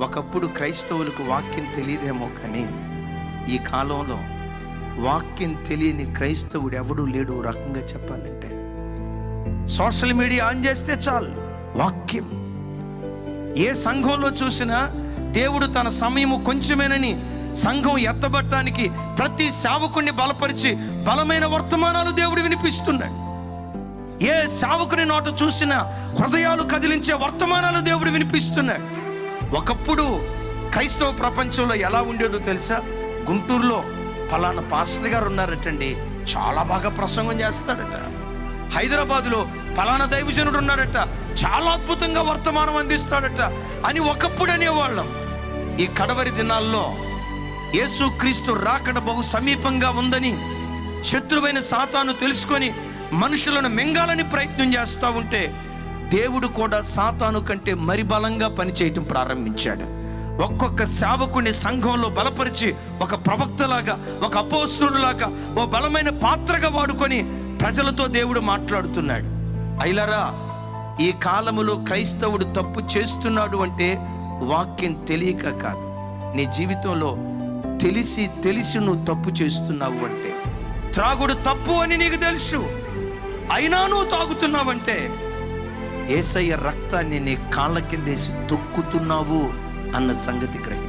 ఒకప్పుడు క్రైస్తవులకు వాక్యం తెలియదేమో, కానీ ఈ కాలంలో వాక్యం తెలియని క్రైస్తవుడు ఎవడూ లేడు. రకంగా చెప్పాలంటే సోషల్ మీడియా ఆన్ చేస్తే చాలు వాక్యం. ఏ సంఘంలో చూసినా దేవుడు తన సమయము కొంచెమేనని సంఘం ఎత్తబట్టడానికి ప్రతి సేవకుడిని బలపరిచి బలమైన వర్తమానాలు దేవుడు వినిపిస్తున్నాడు. ఏ సేవకుని నోట చూసినా హృదయాలు కదిలించే వర్తమానాలు దేవుడు వినిపిస్తున్నాడు. ఒకప్పుడు క్రైస్తవ ప్రపంచంలో ఎలా ఉండేదో తెలుసా? గుంటూరులో ఫలానా పాస్టర్ గారు ఉన్నారటండి, చాలా బాగా ప్రసంగం చేస్తాడట. హైదరాబాదులో ఫలానా దైవజనుడు ఉన్నాడట, చాలా అద్భుతంగా వర్తమానం అందిస్తాడట అని ఒకప్పుడు అనేవాళ్ళం. ఈ కడవరి దినాల్లో యేసుక్రీస్తు రాకడ బహు సమీపంగా ఉందని శత్రువైన సాతాను తెలుసుకొని మనుషులను మింగాలని ప్రయత్నం చేస్తూ ఉంటే దేవుడు కూడా సాతాను కంటే మరి బలంగా పనిచేయటం ప్రారంభించాడు. ఒక్కొక్క సేవకుని సంఘంలో బలపరిచి ఒక ప్రవక్తలాగా, ఒక అపోస్తలులాగా, ఓ బలమైన పాత్రగా వాడుకొని ప్రజలతో దేవుడు మాట్లాడుతున్నాడు. అయిలరా, ఈ కాలములో క్రైస్తవుడు తప్పు చేస్తున్నాడు అంటే వాక్యం తెలియక కాదు. నీ జీవితంలో తెలిసి నువ్వు తప్పు చేస్తున్నావు అంటే, త్రాగుడు తప్పు అని నీకు తెలుసు అయినా నువ్వు తాగుతున్నావంటే యేసయ్య రక్తాన్ని నీ కాళ్ళ కిందేసి తొక్కుతున్నావు అన్న సంగతి గ్రహించు.